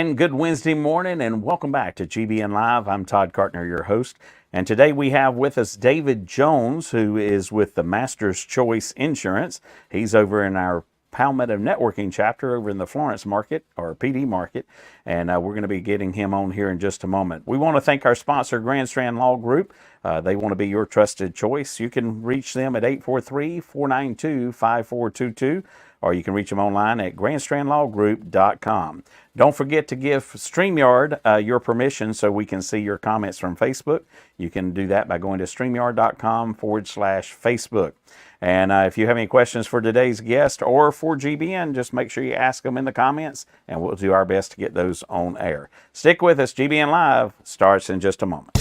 again, good Wednesday morning and welcome back to GBN Live. I'm Todd Cartner, your host. And today we have with us David Jones, who is with the Master's Choice Insurance. He's over in our Palmetto Networking chapter over in the Florence market, or PD market, and we're going to be getting him on here in just a moment. We want to thank our sponsor, Grand Strand Law Group. They want to be your trusted choice. You can reach them at 843-492-5422, or you can reach them online at grandstrandlawgroup.com. Don't forget to give StreamYard your permission so we can see your comments from Facebook. You can do that by going to streamyard.com/Facebook. And if you have any questions for today's guest or for GBN, just make sure you ask them in the comments, and we'll do our best to get those on air. Stick with us. GBN Live starts in just a moment.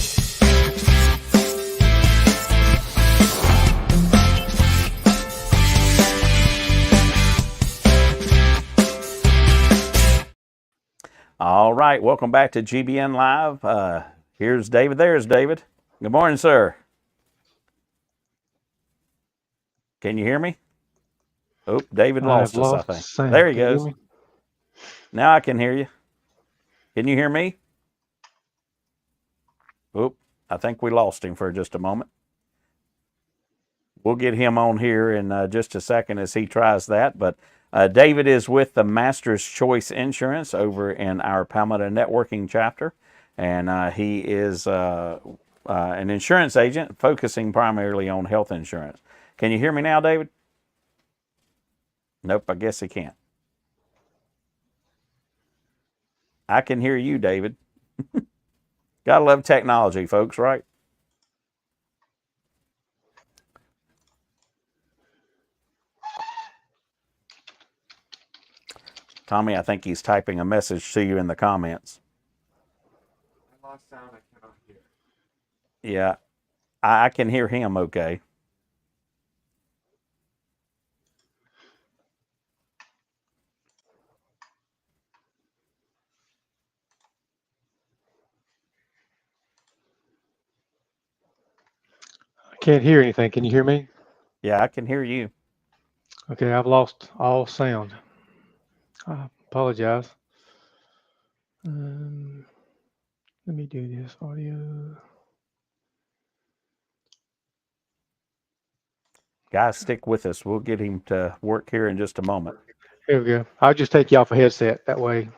All right, welcome back to GBN Live. Here's David. There's David. Good morning, sir. Can you hear me? Oh, David lost us, I think. There he goes. Now I can hear you. Can you hear me? Oh, I think we lost him for just a moment. We'll get him on here in just a second as he tries that. But David is with the Master's Choice Insurance over in our Palmetto Networking chapter. And he is an insurance agent focusing primarily on health insurance. Can you hear me now, David? Nope, I guess he can't. I can hear you, David. Gotta love technology, folks, right? Tommy, I think he's typing a message to you in the comments. I lost sound, I cannot hear. Yeah, I can hear him okay. I can't hear anything. Can you hear me? Yeah, I can hear you. Okay, I've lost all sound. I apologize. Let me do this audio. Guys, stick with us. We'll get him to work here in just a moment. Here we go. I'll just take you off a headset. That way,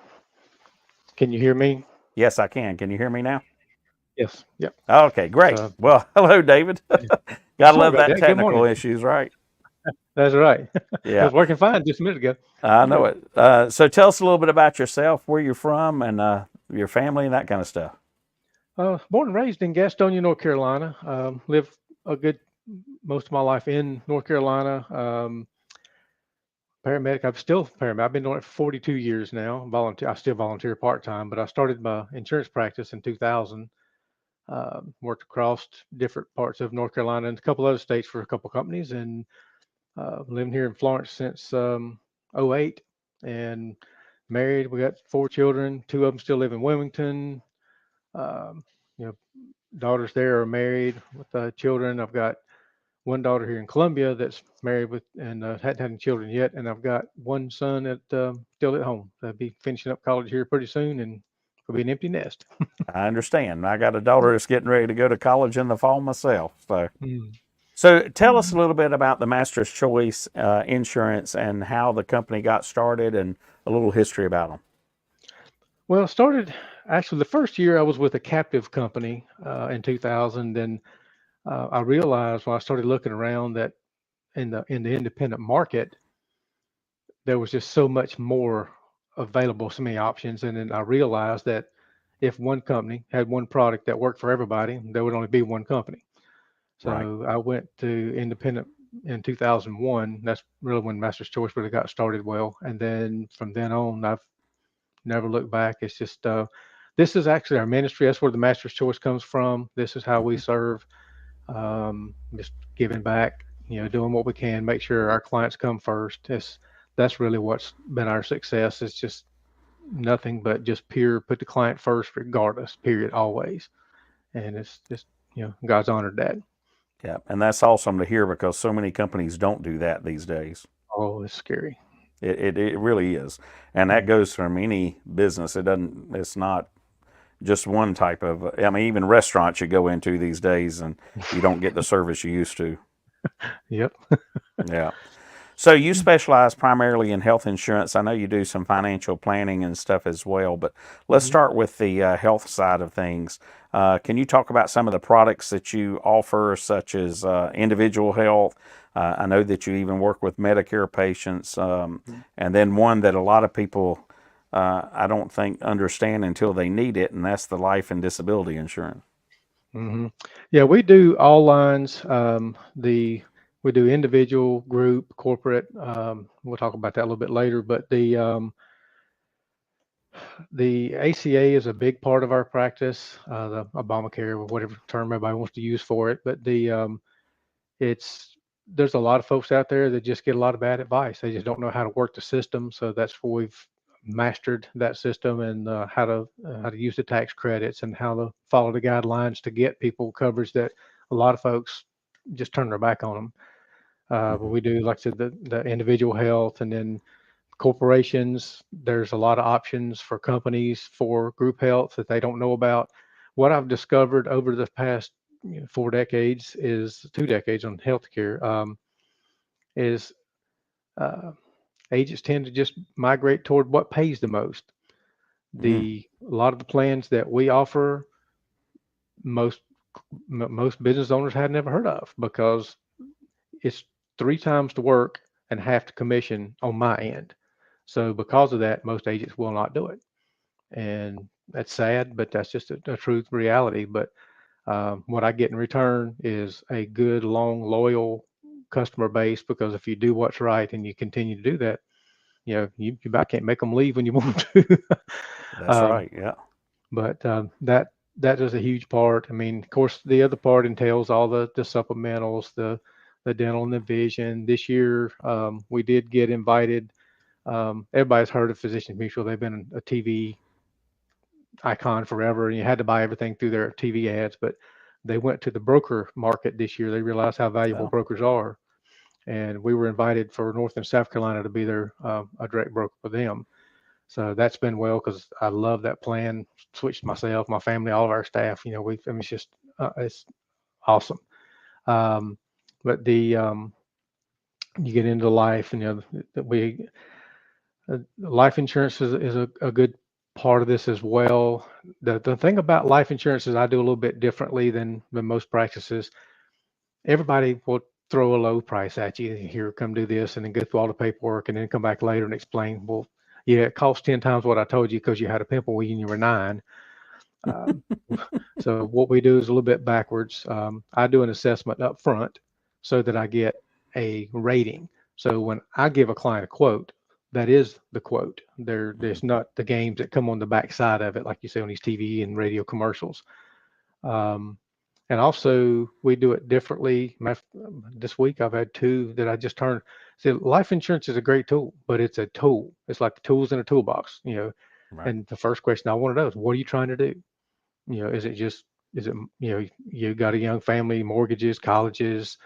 can you hear me? Yes, I can. Can you hear me now? Yes. Yep. Okay, great. Well, hello, David. Gotta love that technical issues, right? That's right. Yeah. It was working fine just a minute ago. I know it. So tell us a little bit about yourself, where you're from, and your family, and that kind of stuff. Born and raised in Gastonia, North Carolina. Lived a good most of my life in North Carolina. Paramedic. I'm still paramedic. I've been doing it for 42 years now. I still volunteer part-time, but I started my insurance practice in 2000. Worked across different parts of North Carolina and a couple other states for a couple companies, and living here in Florence since 08, and married. We got 4 children. 2 of them still live in Wilmington. Daughters there are married with children. I've got one daughter here in Columbia that's married with and hadn't had any children yet, and I've got one son that still at home. They'll be finishing up college here pretty soon, and it'll be an empty nest. I understand. I got a daughter that's getting ready to go to college in the fall myself. So tell us a little bit about the Master's Choice Insurance and how the company got started and a little history about them. Well, actually the first year I was with a captive company in 2000. Then I realized when I started looking around that in the independent market, there was just so much more available, so many options. And then I realized that if one company had one product that worked for everybody, there would only be one company. So I went to independent in 2001. That's really when Master's Choice really got started well. And then from then on, I've never looked back. It's just, this is actually our ministry. That's where the Master's Choice comes from. This is how we serve, just giving back, doing what we can, make sure our clients come first. That's really what's been our success. It's just nothing but just pure put the client first regardless, period, always. And it's just, God's honored that. Yeah, and that's awesome to hear because so many companies don't do that these days. Oh, it's scary. It really is, and that goes from any business. It's not just one type of. I mean, even restaurants you go into these days, and you don't get the service you used to. Yep. Yeah. So you specialize primarily in health insurance. I know you do some financial planning and stuff as well, but let's Mhm. start with the health side of things. Can you talk about some of the products that you offer, such as individual health? I know that you even work with Medicare patients, and then one that a lot of people I don't think understand until they need it, and that's the life and disability insurance. hmm Yeah, we do all lines. We do individual, group, corporate. We'll talk about that a little bit later. But the ACA is a big part of our practice. The Obamacare, or whatever term everybody wants to use for it. But it's there's a lot of folks out there that just get a lot of bad advice. They just don't know how to work the system. So that's where we've mastered that system, and how to use the tax credits and how to follow the guidelines to get people coverage that a lot of folks just turn their back on them. But Hmm. we do, like I said, the individual health, and then corporations. There's a lot of options for companies for group health that they don't know about. What I've discovered over the past 4 decades, is 2 decades on healthcare, is uh, agents tend to just migrate toward what pays the most. Mm. A lot of the plans that we offer, most most business owners had never heard of, because it's 3 times the work and half the commission on my end. So because of that, most agents will not do it, and that's sad, but that's just a truth reality. But what I get in return is a good, long, loyal customer base, because if you do what's right and you continue to do that, you about can't make them leave when you want to. That's um, right. Yeah. but that is a huge part. I mean, of course, the other part entails all the supplementals, the dental and the vision. This year, we did get invited. Everybody's heard of Physicians Mutual. They've been a TV icon forever, and you had to buy everything through their TV ads. But they went to the broker market this year. They realized how valuable Yeah. brokers are, and we were invited for North and South Carolina to be their a direct broker for them. So that's been well, because I love that plan. Switched myself, my family, all of our staff. I mean, it's awesome. Um, but you get into life, and that we life insurance is a good part of this as well. The thing about life insurance is I do a little bit differently than most practices. Everybody will throw a low price at you. Here, come do this, and then go through all the paperwork, and then come back later and explain. Well, yeah, it costs 10 times what I told you because you had a pimple when you were 9. Um, so what we do is a little bit backwards. I do an assessment up front so that I get a rating. So when I give a client a quote, that is the quote. There's not the games that come on the back side of it, like you say on these TV and radio commercials. Um, and also, we do it differently. This week, I've had 2 that I just turned. See, life insurance is a great tool, but it's a tool. It's like the tools in a toolbox. Right. And the first question I want to know is, what are you trying to do? Is it, you got a young family, mortgages, colleges,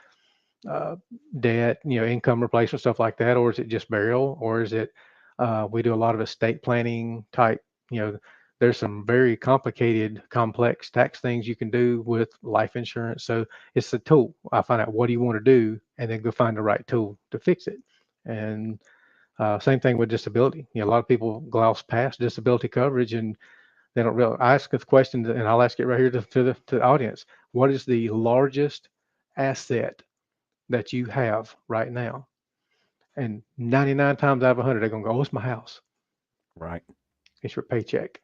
uh, debt, income replacement, stuff like that, or is it just burial, or is it, we do a lot of estate planning type, you know, there's some very complicated, complex tax things you can do with life insurance. So it's a tool. I find out what do you want to do, and then go find the right tool to fix it. And same thing with disability. A lot of people gloss past disability coverage, and they don't really ask the question, and I'll ask it right here to the audience. What is the largest asset that you have right now? And 99 times out of 100, they're going to go, oh, it's my house. Right. It's your paycheck.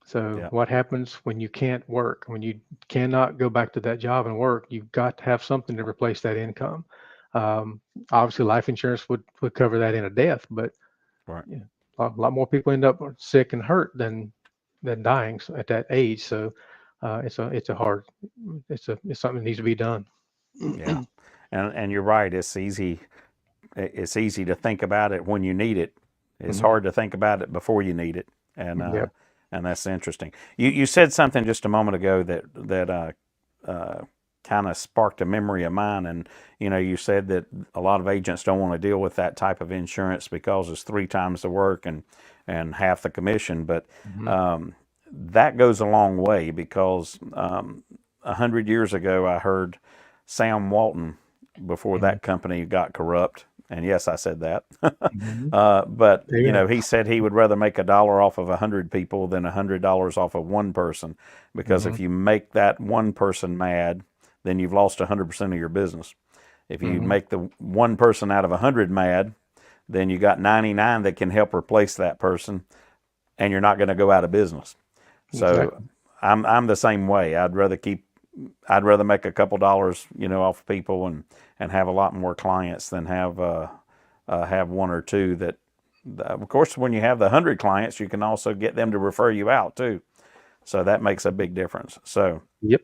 So Yeah. what happens when you can't work, when you cannot go back to that job and work? You've got to have something to replace that income. Um, Obviously, life insurance would cover that in a death, but Right. yeah, a lot more people end up sick and hurt than dying at that age. So it's something that needs to be done. Yeah. And you're right. It's easy to think about it when you need it. It's Mhm. hard to think about it before you need it, and Yep. and that's interesting. You said something just a moment ago that kind of sparked a memory of mine. And you said that a lot of agents don't want to deal with that type of insurance because it's 3 times the work and half the commission. But Mhm. that goes a long way, because 100 years ago I heard Sam Walton, before Mhm. that company got corrupt. And yes, I said that. Mhm. But Yeah. he said he would rather make $1 off of 100 people than $100 off of one person, because Mhm. if you make that one person mad, then you've lost 100% of your business. If you Mhm. make the one person out of 100 mad, then you got 99 that can help replace that person, and you're not going to go out of business. So Exactly. I'm the same way. I'd rather make a couple dollars, off people, and have a lot more clients than have one or two that. Of course, when you have the 100 clients, you can also get them to refer you out too. So that makes a big difference. So Yep.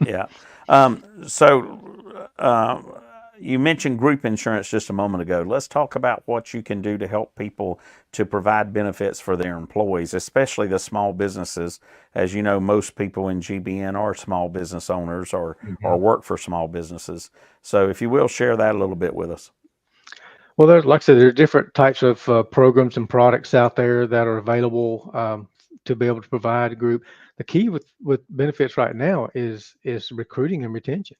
yeah. So you mentioned group insurance just a moment ago. Let's talk about what you can do to help people to provide benefits for their employees, especially the small businesses. As you know, most people in GBN are small business owners, or Mhm. work for small businesses. So if you will, share that a little bit with us. Well, there's, like I said, there are different types of programs and products out there that are available to be able to provide a group. The key with benefits right now is recruiting and retention.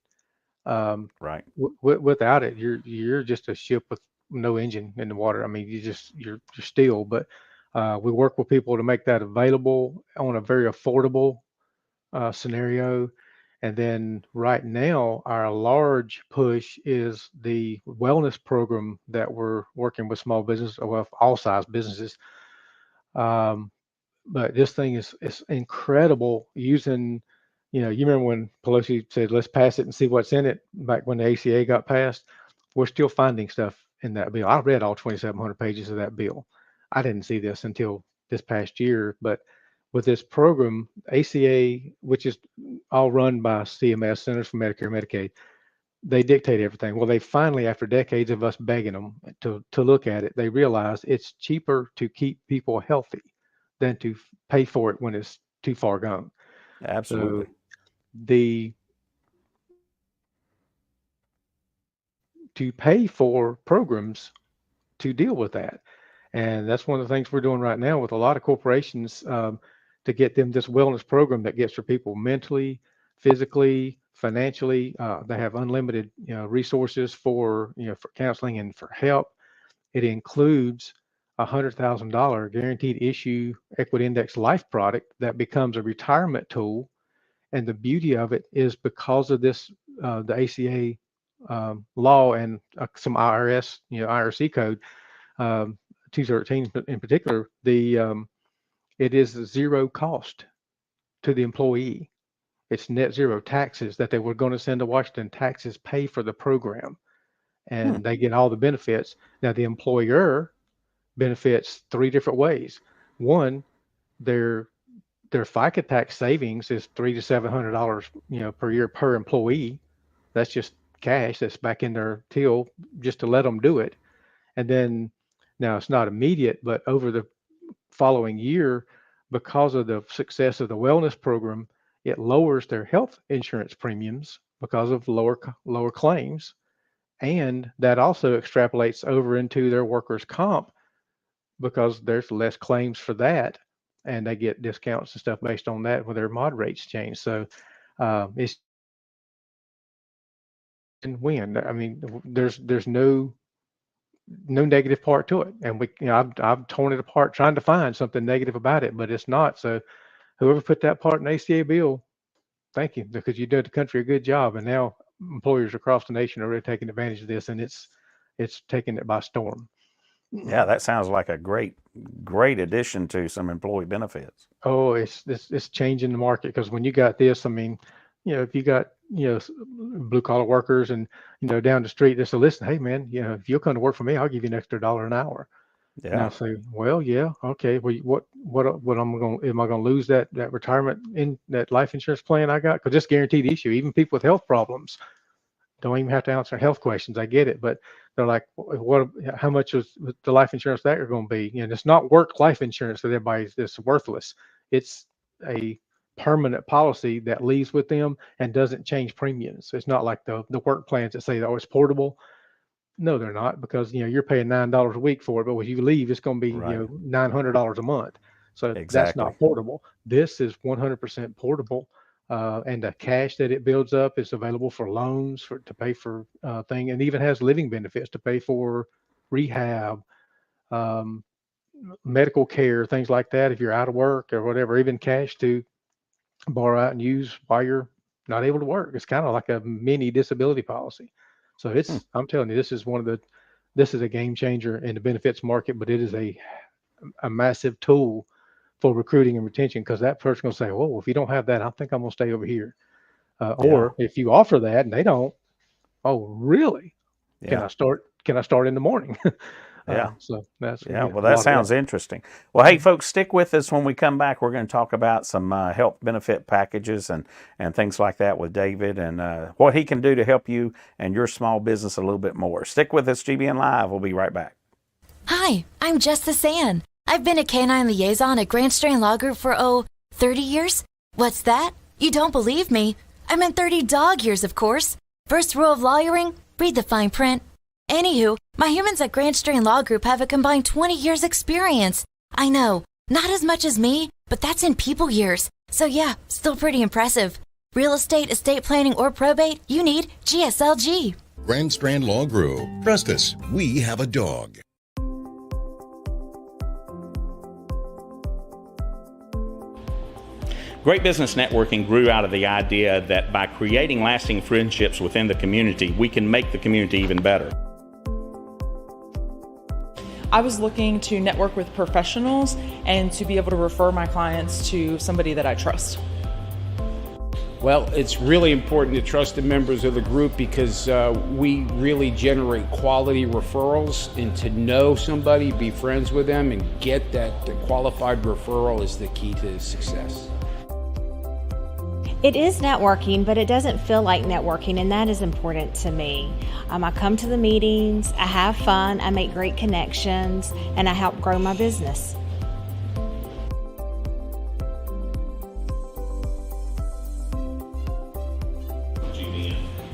Um, Right. without it, you're just a ship with no engine in the water. I mean, you're still. But we work with people to make that available on a very affordable scenario. And then right now, our large push is the wellness program that we're working with small business, well, all size businesses. Um, but this thing is incredible using, you remember when Pelosi said, let's pass it and see what's in it back when the ACA got passed? We're still finding stuff in that bill. I read all 2,700 pages of that bill. I didn't see this until this past year, but with this program, ACA, which is all run by CMS, Centers for Medicare and Medicaid, they dictate everything. Well, they finally, after decades of us begging them to look at it, they realize it's cheaper to keep people healthy than to pay for it when it's too far gone. So Absolutely. the to pay for programs to deal with that. And that's one of the things we're doing right now with a lot of corporations to get them this wellness program that gets for people mentally, physically, financially. They have unlimited resources for for counseling and for help. It includes $100,000 guaranteed issue equity index life product that becomes a retirement tool. And the beauty of it is because of this, the ACA law and some IRS, IRC code, um, 213 in particular, it is zero cost to the employee. It's net zero taxes that they were going to send to Washington. Taxes pay for the program, Hmm. and they get all the benefits. Now the employer benefits three different ways. One, their FICA tax savings is $300 to $700, per year per employee. That's just cash that's back in their till just to let them do it. And then now it's not immediate, but over the following year, because of the success of the wellness program, it lowers their health insurance premiums because of lower claims, and that also extrapolates over into their workers' comp because there's less claims for that, and they get discounts and stuff based on that when their mod rates change. So it's a win. I mean, there's no negative part to it, and I've torn it apart trying to find something negative about it, but it's not. So whoever put that part in the ACA bill, thank you, because you did the country a good job, and now employers across the nation are really taking advantage of this, and it's taking it by storm. Yeah, that sounds like a great addition to some employee benefits. Oh, it's changing the market because when you got this, I mean, if you got blue collar workers and down the street, they say, listen, hey man, if you'll come to work for me, I'll give you an extra dollar an hour. And I Yeah. say, well, yeah, okay. Well, what am I gonna lose that retirement in that life insurance plan I got? Because it's guaranteed issue. Even people with health problems don't even have to answer health questions. I get it, but they're like, what? How much is the life insurance that you're going to be? It's not work life insurance that everybody's this worthless. It's a permanent policy that leaves with them and doesn't change premiums. It's not like the work plans that say, oh, it's portable. No, they're not, because you're paying $9 a week for it, but when you leave, it's going to be Right. $900 a month. So that's Exactly. not portable. This is 100% portable, and the cash that it builds up is available for loans to pay for thing, and even has living benefits to pay for rehab, um, medical care, things like that. If you're out of work or whatever, even cash to borrow out and use while you're not able to work. It's kind of like a mini disability policy. So Hmm. I'm telling you, this is a game changer in the benefits market, but it is a massive tool for recruiting and retention, because that person's going to say, "Oh, if you don't have that, I think I'm going to stay over here." Yeah. Or if you offer that and they don't, "Oh, really? Can Yeah. I start? Can I start in the morning?" Yeah. So that's Yeah, well, a that lot of that. sounds interesting. Well, hey, folks, stick with us. When we come back, we're going to talk about some health benefit packages and things like that with David, and what he can do to help you and your small business a little bit more. Stick with us, GBN Live. We'll be right back. Hi, I'm Justice Ann. I've been a canine liaison at Grand Strain Law Group for, 30 years? What's that? You don't believe me? I meant 30 dog years, of course. First rule of lawyering, read the fine print. Anywho, my humans at Grand Strain Law Group have a combined 20 years experience. I know, not as much as me, but that's in people years. So yeah, still pretty impressive. Real estate, estate planning, or probate, you need GSLG. Grand Strand Law Group. Trust us, we have a dog. Great Business Networking grew out of the idea that by creating lasting friendships within the community, we can make the community even better. I was looking to network with professionals and to be able to refer my clients to somebody that I trust. Well, it's really important to trust the members of the group, because we really generate quality referrals, and to know somebody, be friends with them, and get that qualified referral is the key to success. It is networking, but it doesn't feel like networking, and that is important to me. I come to the meetings, I have fun, I make great connections, and I help grow my business.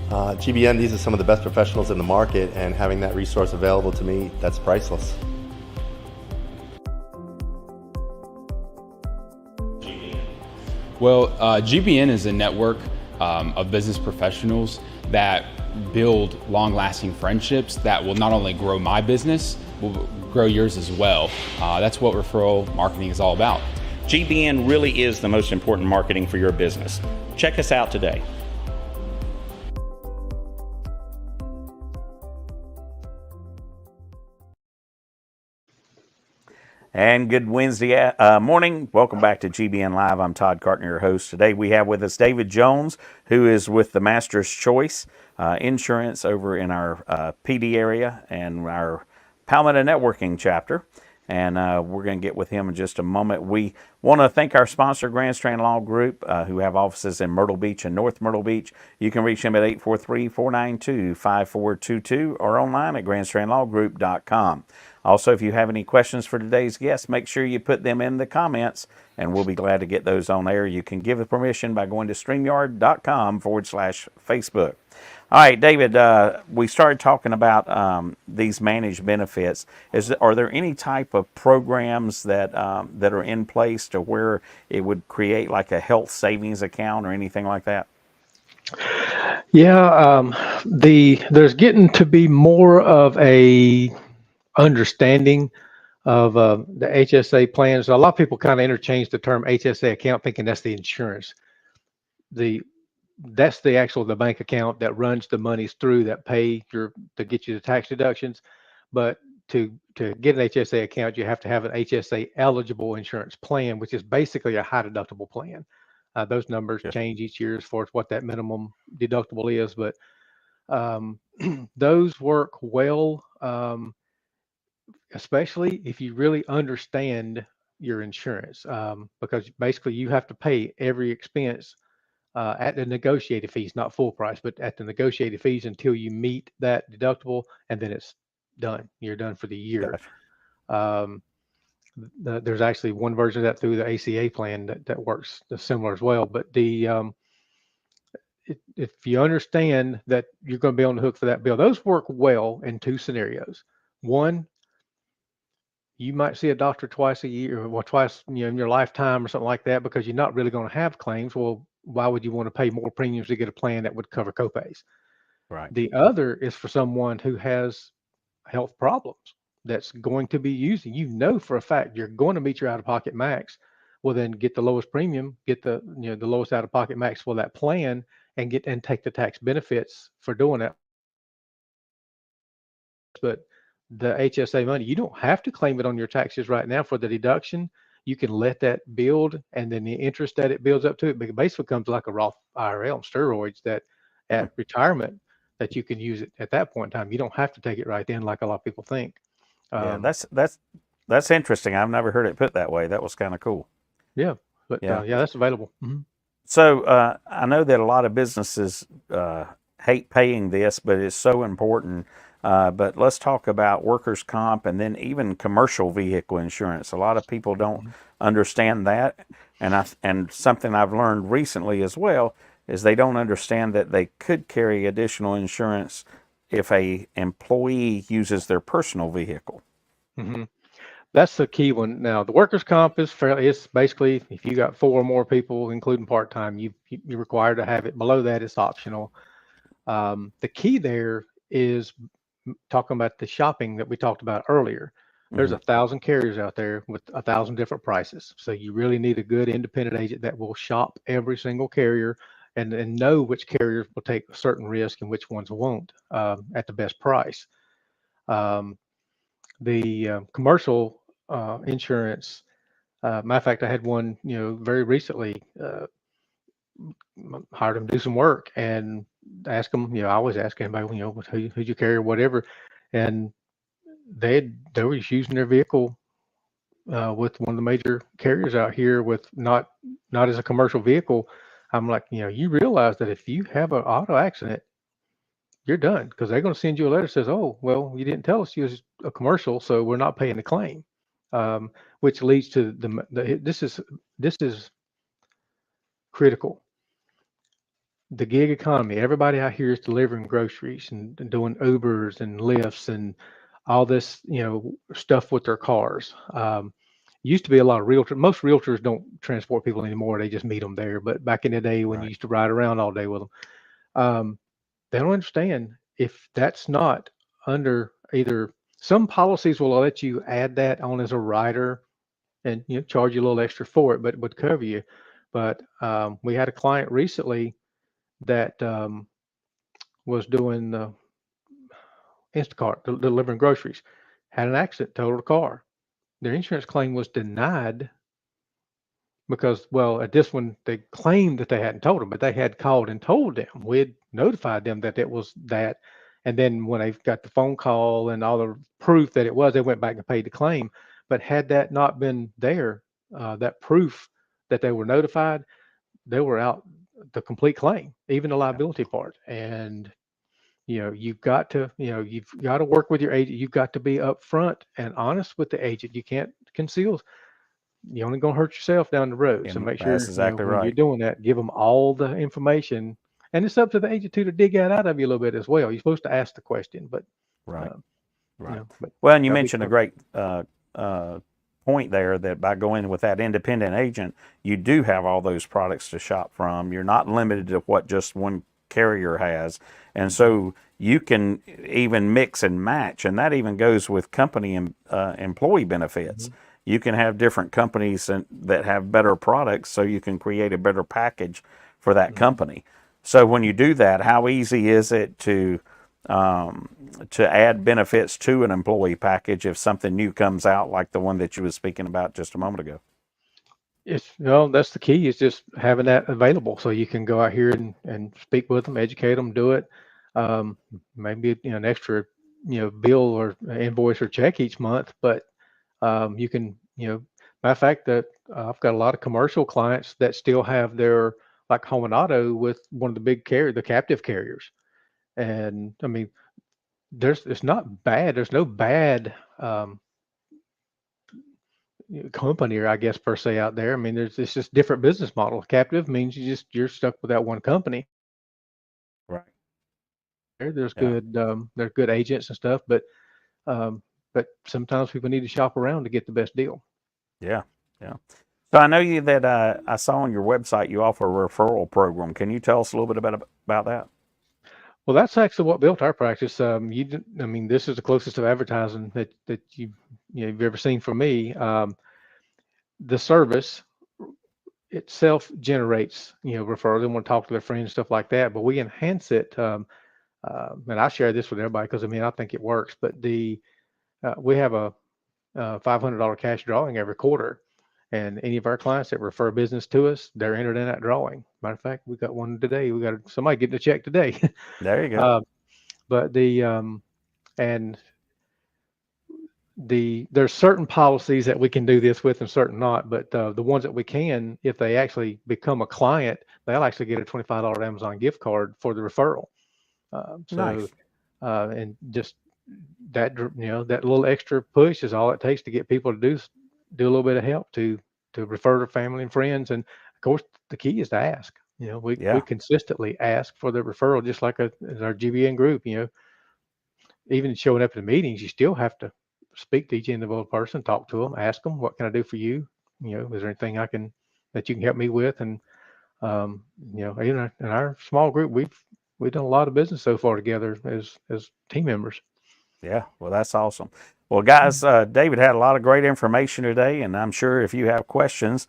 GBN, these are some of the best professionals in the market, and having that resource available to me, that's priceless. Well, GBN is a network of business professionals that build long-lasting friendships that will not only grow my business, will grow yours as well. That's what referral marketing is all about. GBN really is the most important marketing for your business. Check us out today. And good Wednesday morning. Welcome back to GBN Live. I'm Todd Cartner, your host. Today we have with us David Jones, who is with the Master's Choice Insurance over in our PD area and our Palmetto Networking chapter. And we're going to get with him in just a moment. We want to thank our sponsor, Grand Strand Law Group, who have offices in Myrtle Beach and North Myrtle Beach. You can reach them at 843-492-5422 or online at grandstrandlawgroup.com. Also, if you have any questions for today's guest, make sure you put them in the comments, and we'll be glad to get those on air. You can give the permission by going to StreamYard.com/Facebook. All right, David, we started talking about these managed benefits. Are there any type of programs that that are in place to where it would create like a health savings account or anything like that? Yeah, there's getting to be more of a understanding of the HSA plans. A lot of people kind of interchange the term HSA account, thinking that's the insurance. That's the bank account that runs the monies through that pay to get you the tax deductions. But to get an HSA account, you have to have an HSA eligible insurance plan, which is basically a high deductible plan. Those numbers change each year as far as what that minimum deductible is, but those work well. Especially if you really understand your insurance, because basically you have to pay every expense at the negotiated fees, not full price, but at the negotiated fees until you meet that deductible, and then it's done. You're done for the year. Gotcha. there's actually one version of that through the ACA plan that works similar as well. But if you understand that you're going to be on the hook for that bill, those work well in two scenarios. One, you might see a doctor twice a year or twice, in your lifetime or something like that, because you're not really going to have claims. Well, why would you want to pay more premiums to get a plan that would cover copays? Right. The other is for someone who has health problems that's going to be using, for a fact you're going to meet your out-of-pocket max. Well, then get the lowest premium, get the lowest out-of-pocket max for that plan, and take the tax benefits for doing that. But the HSA money, you don't have to claim it on your taxes right now for the deduction. You can let that build, and then the interest that it builds up to it basically becomes like a Roth IRA on steroids, that at retirement that you can use it at that point in time. You don't have to take it right then like a lot of people think. Yeah, that's interesting. I've never heard it put that way. That was kind of cool. Yeah, but Yeah. that's available. So I know that a lot of businesses hate paying this, but it's so important. But let's talk about workers' comp and then even commercial vehicle insurance. A lot of people don't understand that, and something I've learned recently as well is they don't understand that they could carry additional insurance if a employee uses their personal vehicle. That's the key one. Now, the workers' comp it's basically if you got 4 or more people, including part-time, you're required to have it. Below that, it's optional. The key there is talking about the shopping that we talked about earlier. There's 1,000 carriers out there with 1,000 different prices. So you really need a good independent agent that will shop every single carrier and know which carriers will take a certain risk and which ones won't at the best price. The commercial insurance, matter of fact, I had one, very recently, hired them to do some work and ask them, I always ask anybody, who'd you carry or whatever. And they were just using their vehicle with one of the major carriers out here with not as a commercial vehicle. I'm like, you realize that if you have an auto accident, you're done, because they're going to send you a letter that says, oh, well, you didn't tell us you was a commercial, so we're not paying the claim, which leads to this is critical. The gig economy, everybody out here is delivering groceries and doing Ubers and Lyfts and all this, stuff with their cars. Used to be a lot of realtors. Most realtors don't transport people anymore. They just meet them there. But back in the day when you used to ride around all day with them, they don't understand if that's not under either. Some policies will let you add that on as a rider and charge you a little extra for it, but it would cover you. But we had a client recently that was doing Instacart, delivering groceries, had an accident, totaled a car. Their insurance claim was denied because, well, at this one, they claimed that they hadn't told them, but they had called and told them. We had notified them that it was that. And then when they got the phone call and all the proof that it was, they went back and paid the claim. But had that not been there, that proof that they were notified, they were out the complete claim, even the liability part. And you've got to work with your agent. You've got to be upfront and honest with the agent. You can't conceal. You're only going to hurt yourself down the road. So make sure That's exactly when right. you're doing that, give them all the information. And it's up to the agent to dig that out of you a little bit as well. You're supposed to ask the question, but Right. but Well, and you gotta be mentioned a careful. great point there that by going with that independent agent, you do have all those products to shop from. You're not limited to what just one carrier has. And so you can even mix and match. And that even goes with company and employee benefits. You can have different companies that have better products, so you can create a better package for that company. So when you do that, how easy is it to add benefits to an employee package if something new comes out, like the one that you were speaking about just a moment ago? That's the key, is just having that available so you can go out here and speak with them, educate them, do it. Maybe an extra bill or invoice or check each month, but you can matter of fact that I've got a lot of commercial clients that still have their like home and auto with one of the big the captive carriers. And I mean, it's not bad. There's no bad company, or I guess per se, out there. I mean, it's just different business model. Captive means you're stuck with that one company. Right. There's Yeah. there's good agents and stuff, but sometimes people need to shop around to get the best deal. Yeah. Yeah. So I know you that I saw on your website you offer a referral program. Can you tell us a little bit about that? Well, that's actually what built our practice. I mean, this is the closest to advertising that you've ever seen from me. The service itself generates referrals. They want to talk to their friends, stuff like that. But we enhance it, and I share this with everybody because I think it works. But we have a $500 cash drawing every quarter, and any of our clients that refer business to us, they're entered in that drawing. Matter of fact, we got one today. We got somebody getting a check today. There you go. But there's certain policies that we can do this with and certain not, but the ones that we can, if they actually become a client, they'll actually get a $25 Amazon gift card for the referral. Nice. And just that, that little extra push is all it takes to get people to do a little bit of help to refer to family and friends. And of course, the key is to ask. We consistently ask for the referral, just like as our GBN group. Even showing up at the meetings, you still have to speak to each individual person, talk to them, ask them, what can I do for you? Is there anything that you can help me with? And even in our small group, we've done a lot of business so far together as team members. Yeah, well, that's awesome. Well, guys, David had a lot of great information today, and I'm sure if you have questions,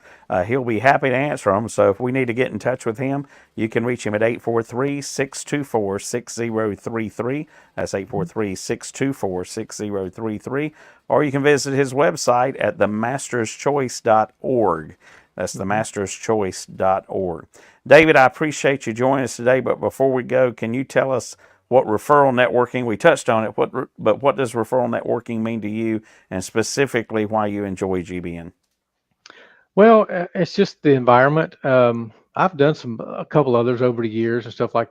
he'll be happy to answer them. So if we need to get in touch with him, you can reach him at 843-624-6033. That's 843-624-6033. Or you can visit his website at themasterschoice.org. That's themasterschoice.org. David, I appreciate you joining us today, but before we go, can you tell us what referral networking, we touched on it, but what does referral networking mean to you, and specifically why you enjoy GBN? Well, it's just the environment. I've done a couple others over the years and stuff like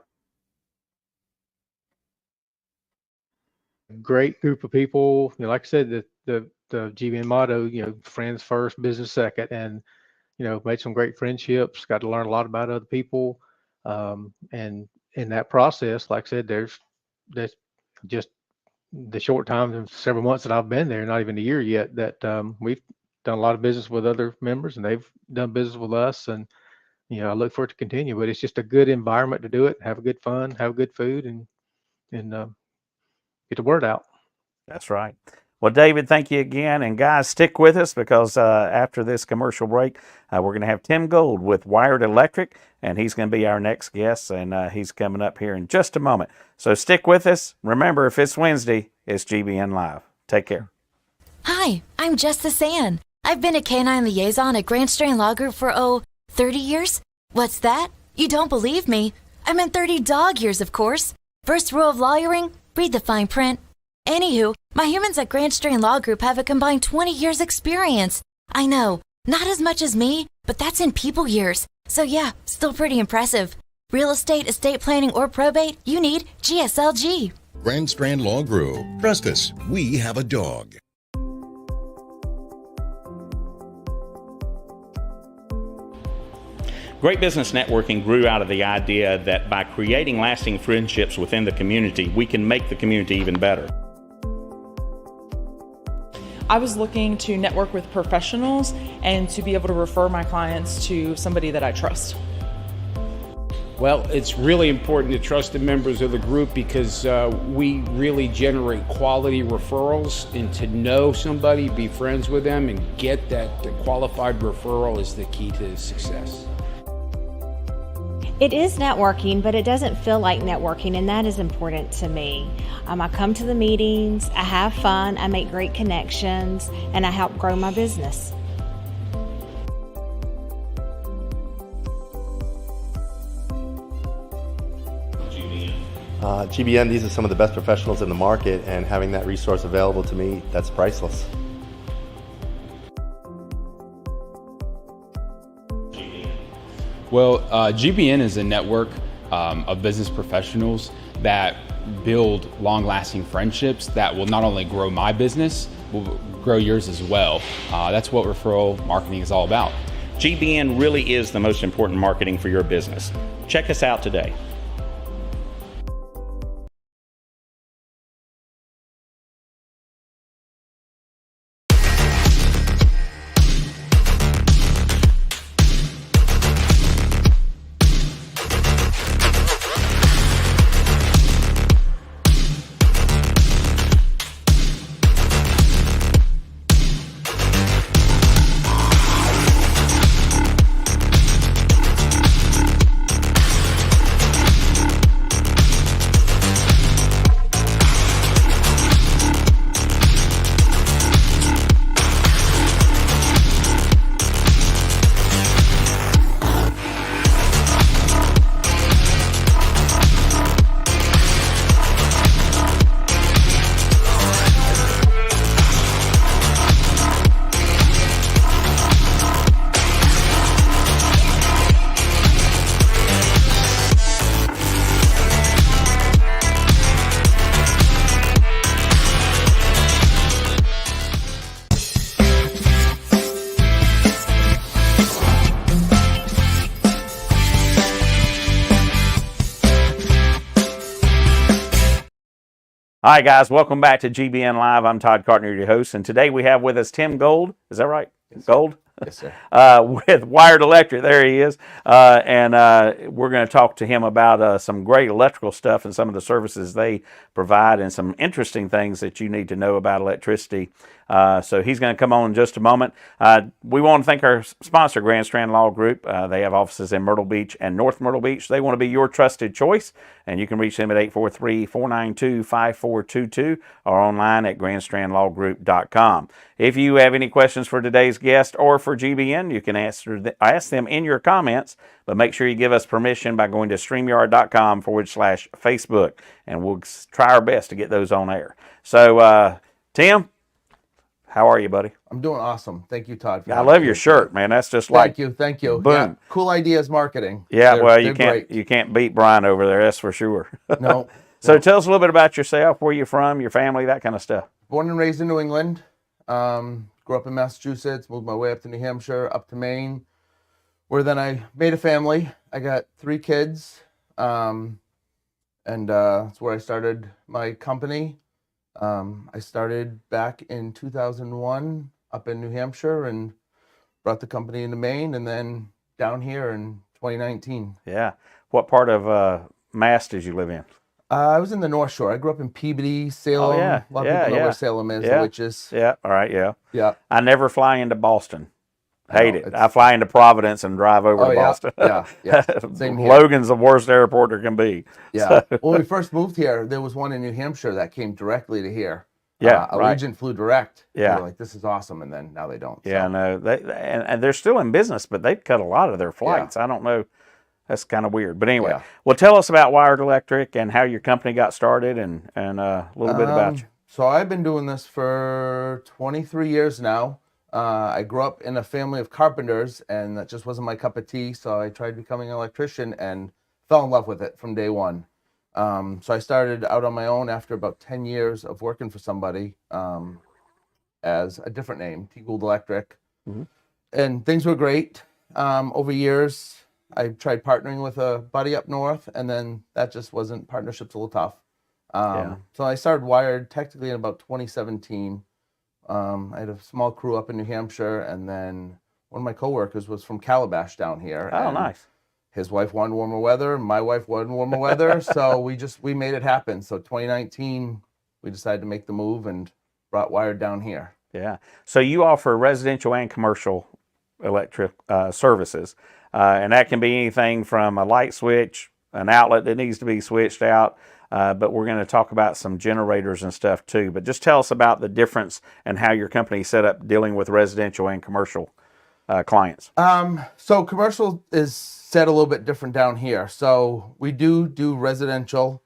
great group of people. Like I said, the GBN motto, friends first, business second, and made some great friendships, got to learn a lot about other people, and in that process, like I said, that's just the short time, several months that I've been there, not even a year yet, that we've done a lot of business with other members, and they've done business with us, and I look for it to continue. But it's just a good environment to do it, have a good fun, have good food, and get the word out. That's right. Well, David, thank you again. And guys, stick with us because after this commercial break, we're going to have Tim Gould with Wired Electric, and he's going to be our next guest, and he's coming up here in just a moment. So stick with us. Remember, if it's Wednesday, it's GBN Live. Take care. Hi, I'm Justice Ann. I've been a canine liaison at Grand Strand Law Group for, 30 years? What's that? You don't believe me? I meant 30 dog years, of course. First rule of lawyering, read the fine print. Anywho, my humans at Grand Strand Law Group have a combined 20 years experience. I know, not as much as me, but that's in people years. So yeah, still pretty impressive. Real estate, estate planning, or probate, you need GSLG. Grand Strand Law Group. Trust us, we have a dog. Great Business Networking grew out of the idea that by creating lasting friendships within the community, we can make the community even better. I was looking to network with professionals and to be able to refer my clients to somebody that I trust. Well, it's really important to trust the members of the group because we really generate quality referrals, and to know somebody, be friends with them, and get that qualified referral is the key to success. It is networking, but it doesn't feel like networking, and that is important to me. I come to the meetings, I have fun, I make great connections, and I help grow my business. GBN, these are some of the best professionals in the market, and having that resource available to me, that's priceless. Well, GBN is a network of business professionals that build long-lasting friendships that will not only grow my business, will grow yours as well. That's what referral marketing is all about. GBN really is the most important marketing for your business. Check us out today. Hi guys, welcome back to GBN Live. I'm Todd Cartner, your host, and today we have with us Tim Gould. Is that right? Yes, Gould? Yes, sir. With Wired Electric. There he is. And we're going to talk to him about some great electrical stuff and some of the services they provide and some interesting things that you need to know about electricity. So he's going to come on in just a moment. We want to thank our sponsor, Grand Strand Law Group. They have offices in Myrtle Beach and North Myrtle Beach. They want to be your trusted choice, and you can reach them at 843-492-5422 or online at grandstrandlawgroup.com. If you have any questions for today's guest or for GBN, you can ask them in your comments, but make sure you give us permission by going to streamyard.com/Facebook, and we'll try our best to get those on air. So, Tim, how are you, buddy? I'm doing awesome. Thank you, Todd. I love your shirt, man. That's just like thank you. Boom. Yeah. Cool ideas marketing. Yeah, well, you can't beat Brian over there. That's for sure. No. So tell us a little bit about yourself, where you're from, your family, that kind of stuff. Born and raised in New England. Grew up in Massachusetts. Moved my way up to New Hampshire, up to Maine, where then I made a family. I got 3 kids, and that's where I started my company. I started back in 2001 up in New Hampshire and brought the company into Maine, and then down here in 2019. Yeah. What part of Mass did you live in? I was in the North Shore. I grew up in Peabody, Salem. Oh, yeah. A lot of people know where Salem is, the Witches. Yeah, all right, yeah. Yeah. I never fly into Boston. Hate it. I fly into Providence and drive over to Boston. Yeah. Same here. Logan's the worst airport there can be. Yeah. So. When we first moved here, there was one in New Hampshire that came directly to here. Yeah, Allegiant flew direct. Yeah. We were like, this is awesome, and then now they don't. Yeah, no. And they're still in business, but they've cut a lot of their flights. I don't know. That's kind of weird. But anyway, well, tell us about Wired Electric and how your company got started and a little bit about you. So I've been doing this for 23 years now. I grew up in a family of carpenters, and that just wasn't my cup of tea. So I tried becoming an electrician and fell in love with it from day one. So I started out on my own after about 10 years of working for somebody as a different name, Gould Electric. Mm-hmm. And things were great. Over years, I tried partnering with a buddy up north, and then that just wasn't, partnership's a little tough. So I started Wired technically in about 2017. I had a small crew up in New Hampshire, and then one of my coworkers was from Calabash down here. Oh, nice. His wife wanted warmer weather. My wife wanted warmer weather. So we made it happen. So 2019, we decided to make the move and brought Wired down here. Yeah. So you offer residential and commercial electric services. And that can be anything from a light switch, an outlet that needs to be switched out. But we're going to talk about some generators and stuff too. But just tell us about the difference and how your company is set up dealing with residential and commercial clients. So commercial is set a little bit different down here. So we do residential.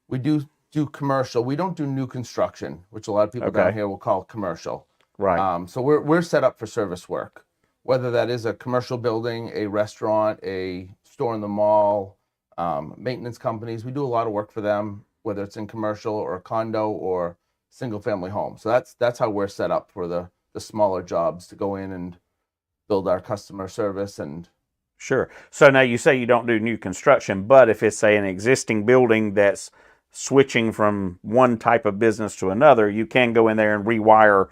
We do commercial. We don't do new construction, which a lot of people down here will call commercial. Right. So we're set up for service work, whether that is a commercial building, a restaurant, a store in the mall, maintenance companies. We do a lot of work for them, whether it's in commercial or a condo or single family home. So that's how we're set up for the smaller jobs, to go in and build our customer service. And Sure. So now you say you don't do new construction, but if it's, say, an existing building that's switching from one type of business to another, you can go in there and rewire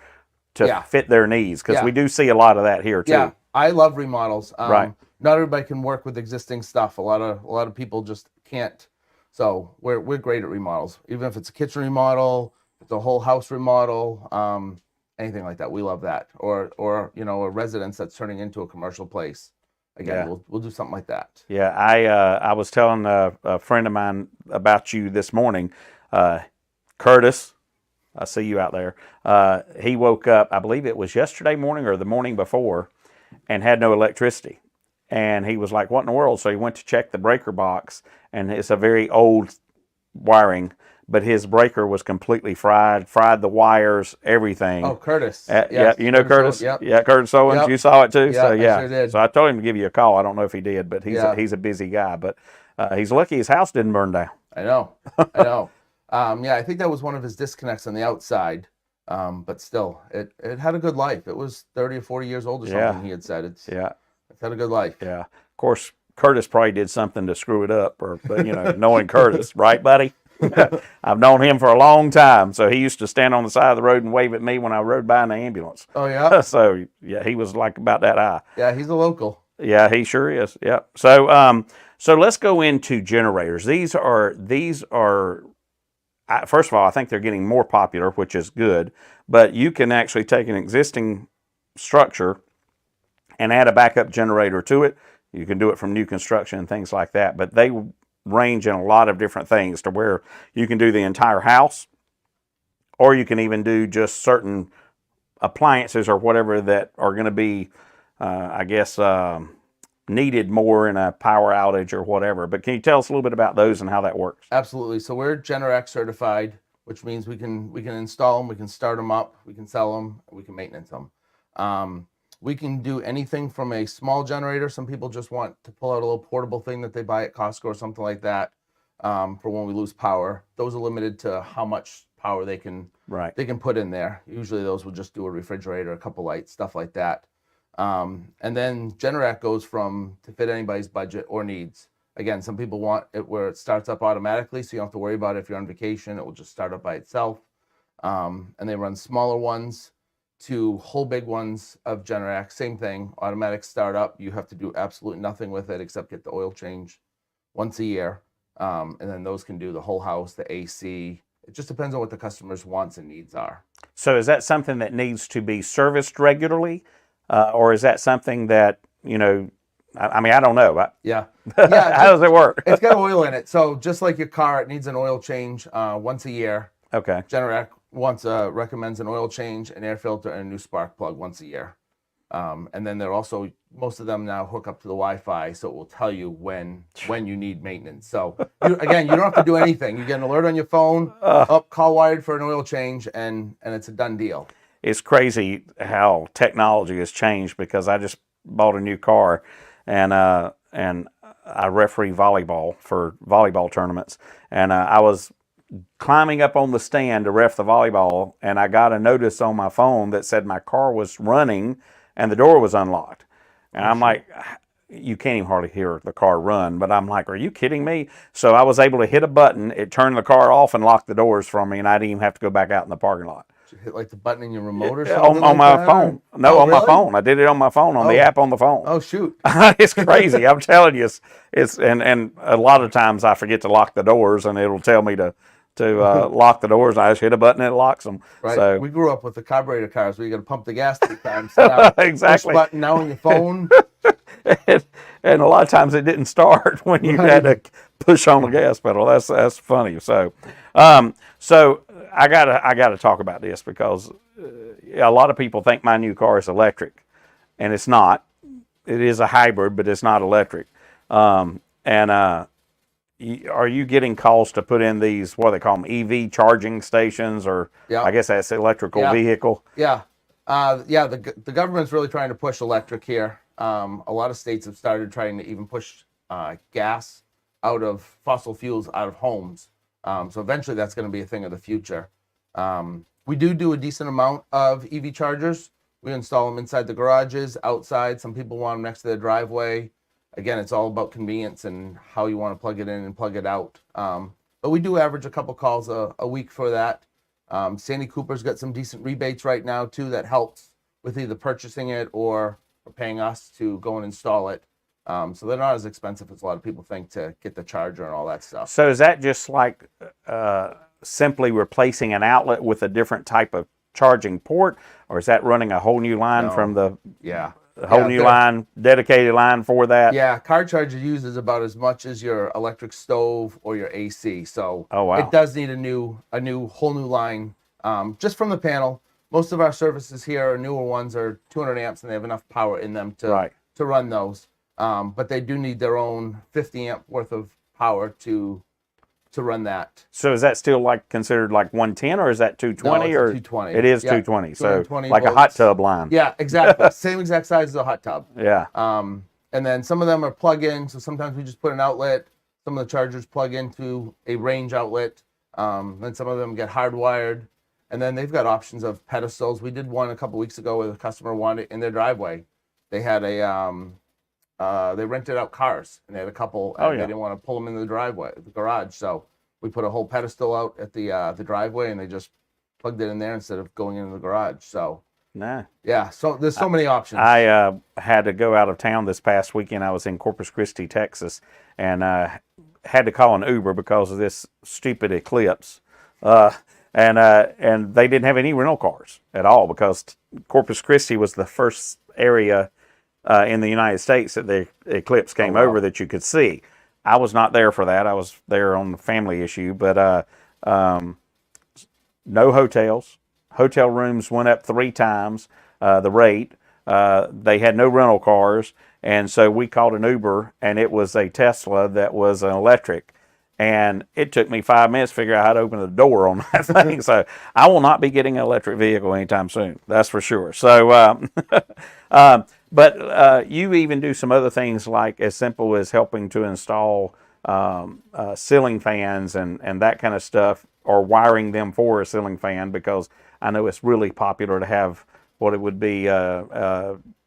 to fit their needs, because we do see a lot of that here too. Yeah, I love remodels. Right. Not everybody can work with existing stuff. A lot of people just can't. So we're great at remodels. Even if it's a kitchen remodel, it's a whole house remodel, anything like that. We love that. Or a residence that's turning into a commercial place. Again, we'll do something like that. Yeah, I was telling a friend of mine about you this morning, Curtis. I see you out there. He woke up, I believe it was yesterday morning or the morning before, and had no electricity. And he was like, what in the world? So he went to check the breaker box, and it's a very old wiring, but his breaker was completely fried the wires, everything. Oh, Curtis. Yeah, you know Curtis? Yep. Yeah, Curtis Owens. Yep. You saw it too? Yeah, So, yeah. I sure did. So I told him to give you a call. I don't know if he did, but he's a busy guy. But he's lucky his house didn't burn down. I know. I know. I think that was one of his disconnects on the outside. But still, it had a good life. It was 30 or 40 years old or something, he had said. It's had a good life. Yeah. Of course, Curtis probably did something to screw it up, but knowing Curtis, right, buddy? I've known him for a long time. So he used to stand on the side of the road and wave at me when I rode by in the ambulance. Oh, yeah? So, yeah, he was like about that high. Yeah, he's a local. Yeah, he sure is. Yeah. So, so let's go into generators. These are first of all, I think they're getting more popular, which is good. But you can actually take an existing structure and add a backup generator to it. You can do it from new construction and things like that. But they range in a lot of different things, to where you can do the entire house, or you can even do just certain appliances or whatever that are going to be, needed more in a power outage or whatever. But can you tell us a little bit about those and how that works? Absolutely. So we're Generac certified, which means we can install them, we can start them up, we can sell them, we can maintenance them. We can do anything from a small generator. Some people just want to pull out a little portable thing that they buy at Costco or something like that, for when we lose power. Those are limited to how much power they can put in there. Usually those will just do a refrigerator, a couple lights, stuff like that. And then Generac goes to fit anybody's budget or needs. Again, some people want it where it starts up automatically, so you don't have to worry about it if you're on vacation. It will just start up by itself. And they run smaller ones to whole big ones of Generac. Same thing, automatic startup. You have to do absolutely nothing with it except get the oil change once a year. And then those can do the whole house, the AC. It just depends on what the customer's wants and needs are. So is that something that needs to be serviced regularly? Or is that something that, I don't know. Yeah. How does it work? It's got oil in it. So just like your car, it needs an oil change once a year. Okay. Generac recommends an oil change, an air filter, and a new spark plug once a year. And then they're also, most of them now hook up to the Wi-Fi, so it will tell you when you need maintenance. So you don't have to do anything. You get an alert on your phone, call wired for an oil change, and it's a done deal. It's crazy how technology has changed, because I just bought a new car, and I referee volleyball for volleyball tournaments, and I was climbing up on the stand to ref the volleyball, and I got a notice on my phone that said my car was running and the door was unlocked. And I'm like, you can't even hardly hear the car run, but I'm like, are you kidding me? So I was able to hit a button, it turned the car off and locked the doors for me, and I didn't even have to go back out in the parking lot. Did you hit like the button in your remote or something? On my phone. No, on my phone. I did it on my phone, on the app on the phone. Oh, shoot. It's crazy. I'm telling you, it's and a lot of times I forget to lock the doors, and it'll tell me to lock the doors. I just hit a button and it locks them. Right. So we grew up with the carburetor cars where you got to pump the gas 3 times. So now exactly. Push button now on your phone. and a lot of times it didn't start when you had to push on the gas pedal. That's funny. So, so I gotta talk about this, because a lot of people think my new car is electric, and it's not. It is a hybrid, but it's not electric. Are you getting calls to put in these, what do they call them, EV charging stations, or I guess that's electrical vehicle? Yeah. The government's really trying to push electric here. A lot of states have started trying to even push gas out of fossil fuels out of homes. So eventually that's going to be a thing of the future. We do a decent amount of EV chargers. We install them inside the garages, outside. Some people want them next to their driveway. Again, it's all about convenience and how you want to plug it in and plug it out. But we do average a couple calls a week for that. Sandy Cooper's got some decent rebates right now too that helps with either purchasing it or paying us to go and install it. So they're not as expensive as a lot of people think to get the charger and all that stuff. So is that just like simply replacing an outlet with a different type of charging port, or is that running a whole new line from the new line, dedicated line for that? Yeah, car charger uses about as much as your electric stove or your AC. So it does need a whole new line just from the panel. Most of our services here are newer ones are 200 amps and they have enough power in them to run those. But they do need their own 50 amp worth of power to run that. So is that still like considered like 110 or is that 220? No, it's or 220. It is 220. So 220 like volts. a hot tub line. Yeah, exactly. Same exact size as a hot tub. Yeah. And then some of them are plug-in, so sometimes we just put an outlet. Some of the chargers plug into a range outlet. Then some of them get hardwired. And then they've got options of pedestals. We did one a couple weeks ago where the customer wanted it in their driveway. They had they rented out cars, and they had a couple, and they didn't want to pull them in the driveway, the garage. So we put a whole pedestal out at the driveway, and they just plugged it in there instead of going into the garage. So yeah, so there's so many options. I had to go out of town this past weekend. I was in Corpus Christi, Texas, and had to call an Uber because of this stupid eclipse. And they didn't have any rental cars at all because Corpus Christi was the first area in the United States that the eclipse came over that you could see. I was not there for that. I was there on the family issue, but no hotels. Hotel rooms went up 3 times the rate. They had no rental cars, and so we called an Uber, and it was a Tesla that was an electric. And it took me 5 minutes to figure out how to open the door on that thing. So I will not be getting an electric vehicle anytime soon. That's for sure. So, but you even do some other things like as simple as helping to install ceiling fans and that kind of stuff, or wiring them for a ceiling fan, because I know it's really popular to have what it would be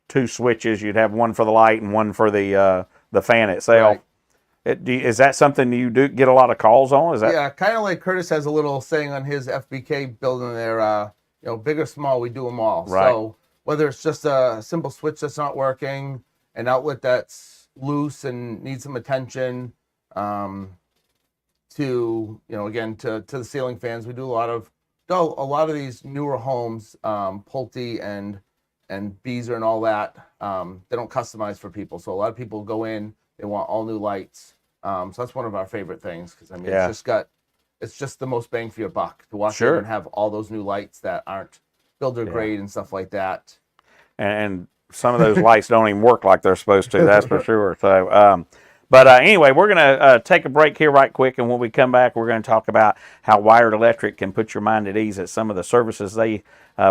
2 switches. You'd have one for the light and one for the fan itself. Right. Is that something you do get a lot of calls on? Is that? Yeah, kind of like Curtis has a little saying on his FBK building there, big or small, we do them all. Right. So whether it's just a simple switch that's not working, an outlet that's loose and needs some attention, to the ceiling fans, we do a lot of these newer homes, Pulte and Beezer and all that. They don't customize for people, so a lot of people go in, they want all new lights. So that's one of our favorite things, because it's just the most bang for your buck to walk in and have all those new lights that aren't builder grade and stuff like that. And some of those lights don't even work like they're supposed to. That's for sure. So, anyway, we're gonna take a break here right quick, and when we come back, we're gonna talk about how Wired Electric can put your mind at ease at some of the services they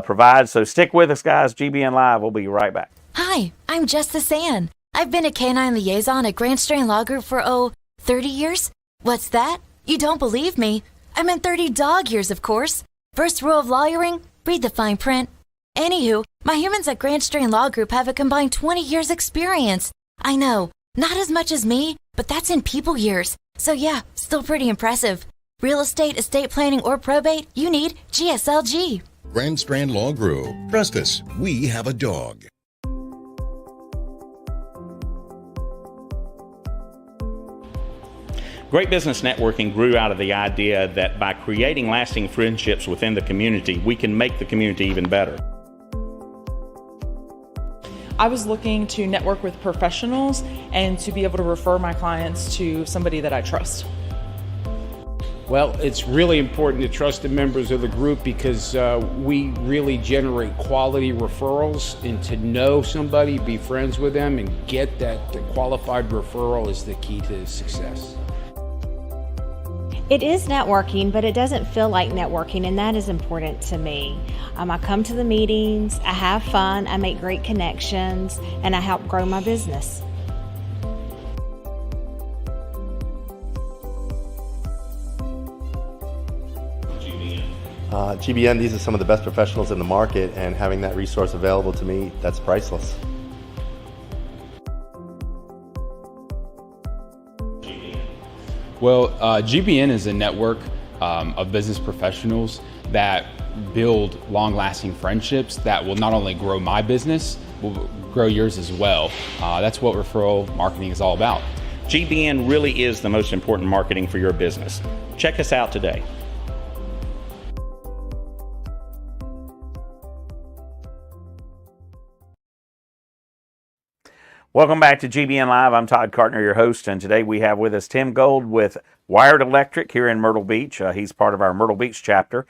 provide. So stick with us, guys. GBN Live. We'll be right back. Hi, I'm Just the Sand. I've been a canine liaison at Grand Strain Law Group for, 30 years? What's that? You don't believe me? I meant 30 dog years, of course. First rule of lawyering, read the fine print. Anywho, my humans at Grand Strain Law Group have a combined 20 years experience. I know, not as much as me, but that's in people years. So yeah, still pretty impressive. Real estate, estate planning, or probate, you need GSLG. Grand Strand Law Group. Trust us, we have a dog. Great Business Networking grew out of the idea that by creating lasting friendships within the community, we can make the community even better. I was looking to network with professionals and to be able to refer my clients to somebody that I trust. Well, it's really important to trust the members of the group because we really generate quality referrals, and to know somebody, be friends with them, and get that the qualified referral is the key to success. It is networking, but it doesn't feel like networking, and that is important to me. I come to the meetings, I have fun, I make great connections, and I help grow my business. GBN, these are some of the best professionals in the market, and having that resource available to me, that's priceless. Well, GBN is a network of business professionals that build long-lasting friendships that will not only grow my business, will grow yours as well. That's what referral marketing is all about. GBN really is the most important marketing for your business. Check us out today. Welcome back to GBN Live. I'm Todd Cartner, your host, and today we have with us Tim Gould with Wired Electric here in Myrtle Beach. He's part of our Myrtle Beach chapter.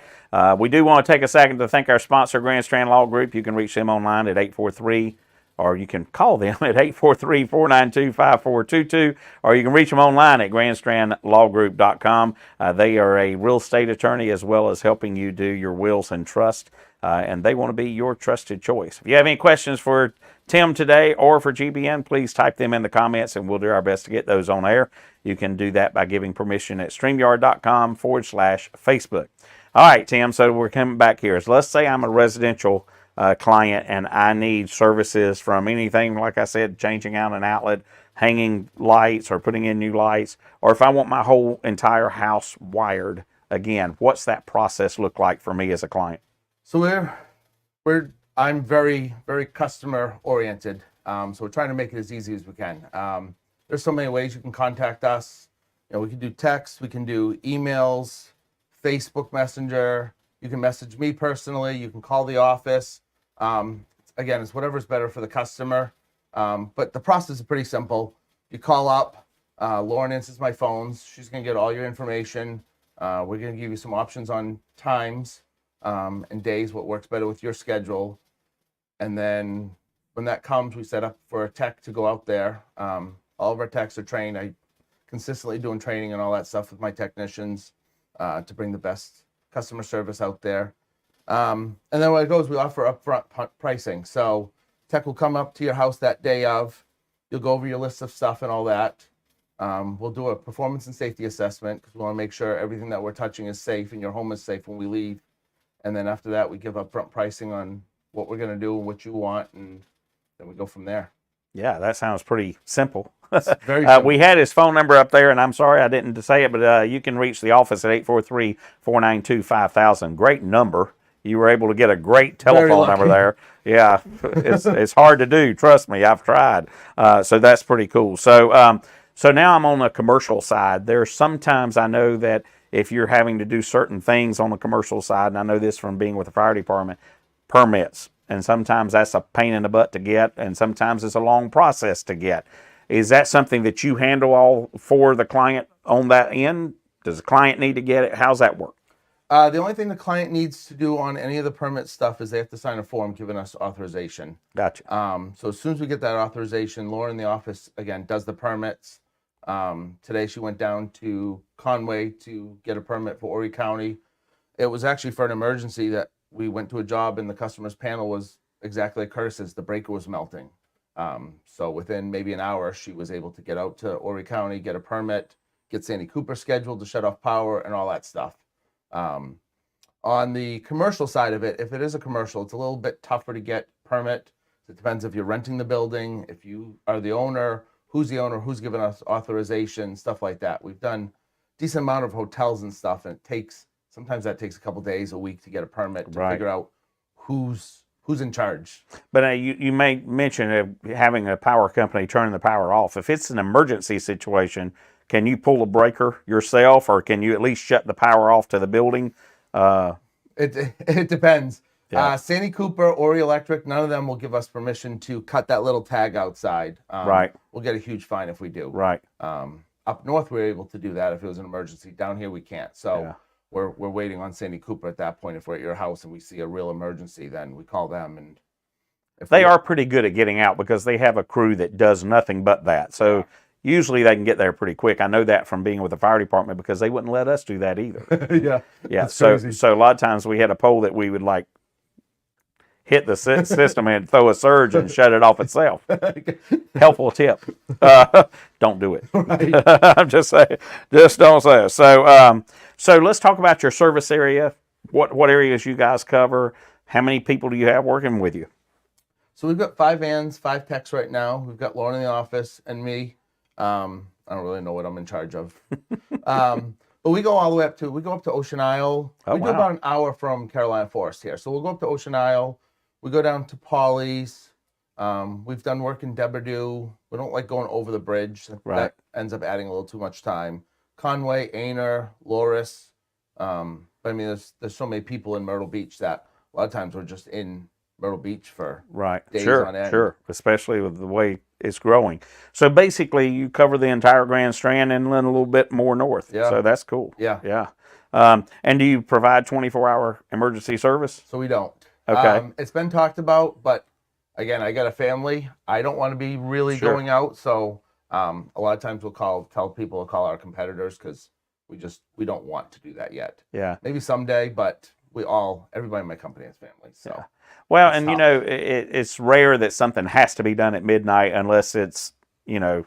We do want to take a second to thank our sponsor, Grand Strand Law Group. You can reach them online at 843, or you can call them at 843-492-5422, or you can reach them online at grandstrandlawgroup.com. They are a real estate attorney as well as helping you do your wills and trust, and they want to be your trusted choice. If you have any questions for Tim today or for GBN, please type them in the comments and we'll do our best to get those on air. You can do that by giving permission at StreamYard.com/Facebook. All right, Tim, so we're coming back here. So let's say I'm a residential client and I need services from anything, like I said, changing out an outlet, hanging lights or putting in new lights, or if I want my whole entire house wired again, what's that process look like for me as a client? So I'm very, very customer oriented. So we're trying to make it as easy as we can. There's so many ways you can contact us. We can do text, we can do emails, Facebook Messenger. You can message me personally. You can call the office. Again, it's whatever's better for the customer. But the process is pretty simple. You call up. Lauren answers my phones. She's going to get all your information. We're going to give you some options on times and days, what works better with your schedule. And then when that comes, we set up for a tech to go out there. All of our techs are trained. I consistently doing training and all that stuff with my technicians to bring the best customer service out there. And then when it goes, we offer upfront pricing. So tech will come up to your house that day of. You'll go over your list of stuff and all that. We'll do a performance and safety assessment because we want to make sure everything that we're touching is safe and your home is safe when we leave. And then after that, we give upfront pricing on what we're going to do and what you want, and then we go from there. Yeah, that sounds pretty simple. Very simple. We had his phone number up there, and I'm sorry I didn't say it, but you can reach the office at 843-492-5000. Great number. You were able to get a great telephone number there. Yeah, it's hard to do. Trust me, I've tried. So that's pretty cool. So so now I'm on the commercial side. There's sometimes I know that if you're having to do certain things on the commercial side, and I know this from being with the fire department, permits. And sometimes that's a pain in the butt to get, and sometimes it's a long process to get. Is that something that you handle all for the client on that end? Does the client need to get it? How's that work? The only thing the client needs to do on any of the permit stuff is they have to sign a form giving us authorization. Gotcha. So as soon as we get that authorization, Lauren in the office, again, does the permits. Today she went down to Conway to get a permit for Horry County. It was actually for an emergency that we went to a job and the customer's panel was exactly like Curtis's. The breaker was melting. So within maybe an hour, she was able to get out to Horry County, get a permit, get Sandy Cooper scheduled to shut off power and all that stuff. On the commercial side of it, if it is a commercial, it's a little bit tougher to get permit. It depends if you're renting the building, if you are the owner, who's given us authorization, stuff like that. We've done a decent amount of hotels and stuff, and sometimes that takes a couple days, a week to get a permit to figure out who's in charge. But you may mention having a power company turning the power off. If it's an emergency situation, can you pull a breaker yourself, or can you at least shut the power off to the building? It depends. Yeah. Sandy Cooper, Horry Electric, none of them will give us permission to cut that little tag outside. Right. We'll get a huge fine if we do. Right. Up north, we were able to do that if it was an emergency. Down here, we can't. So we're waiting on Sandy Cooper at that point. If we're at your house and we see a real emergency, then we call them. And if they are pretty good at getting out because they have a crew that does nothing but that. So usually they can get there pretty quick. I know that from being with the fire department because they wouldn't let us do that either. Yeah. So a lot of times we had a pole that we would like hit the system and throw a surge and shut it off itself. Helpful tip. Don't do it. Right. I'm just saying, just don't say it. So let's talk about your service area. what areas you guys cover? How many people do you have working with you? So we've got 5 vans, 5 techs right now. We've got Lauren in the office and me. I don't really know what I'm in charge of. But we go all the way up to Ocean Isle. We do about an hour from Carolina Forest here. So we'll go up to Ocean Isle. We go down to Pawleys. We've done work in Deberdew. We don't like going over the bridge. That ends up adding a little too much time. Conway, Aner, Loris. But I mean, there's so many people in Myrtle Beach that a lot of times we're just in Myrtle Beach for days on end. Sure, especially with the way it's growing. So basically, you cover the entire Grand Strand and then a little bit more north. Yeah. So that's cool. Yeah. And do you provide 24-hour emergency service? So we don't. Okay. It's been talked about, but again, I got a family. I don't want to be really going out. So a lot of times we'll tell people to call our competitors because we don't want to do that yet. Yeah. Maybe someday, but everybody in my company has families. So. Yeah. Well, and you know, it's rare that something has to be done at midnight unless it's, you know,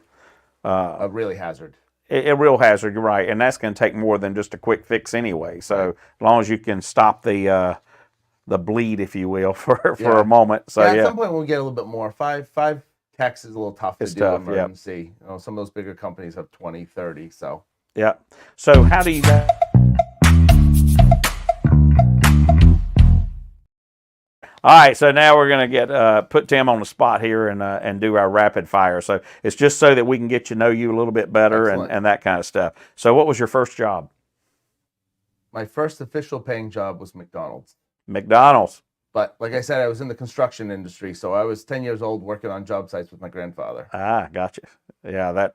a really hazard. A real hazard, you're right, and that's going to take more than just a quick fix anyway. So as long as you can stop the bleed, if you will, for a moment. So at some point we'll get a little bit more. Five techs is a little tough to do emergency. You know, some of those bigger companies have 20, 30. So yeah. So how do you? All right, so now we're going to get put Tim on the spot here and do our rapid fire. So it's just so that we can get to know you a little bit better and that kind of stuff. So what was your first job? My first official paying job was McDonald's. McDonald's. But like I said, I was in the construction industry, so I was 10 years old working on job sites with my grandfather. Ah, gotcha. Yeah,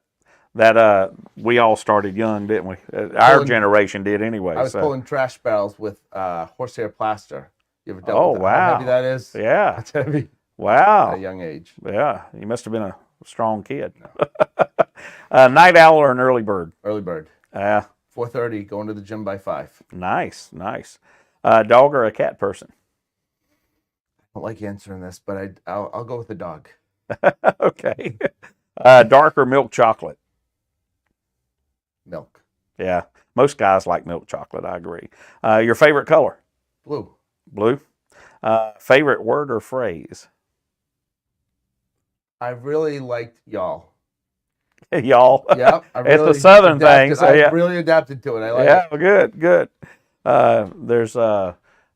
that we all started young, didn't we? Our generation did anyway. I was pulling trash barrels with horsehair plaster. You ever dealt with how heavy that is? Yeah. That's heavy. Wow. At a young age. Yeah. You must have been a strong kid. No. Night owl or an early bird? Early bird. Yeah. 4:30, going to the gym by 5. Nice. Dog or a cat person? I don't like answering this, but I'll go with the dog. Okay. Dark or milk chocolate? Milk. Yeah. Most guys like milk chocolate, I agree. Your favorite color? Blue. Blue. Favorite word or phrase? I really liked y'all. Y'all. Yeah, It's a southern thing. So I really adapted to it. I like it. Yeah, good.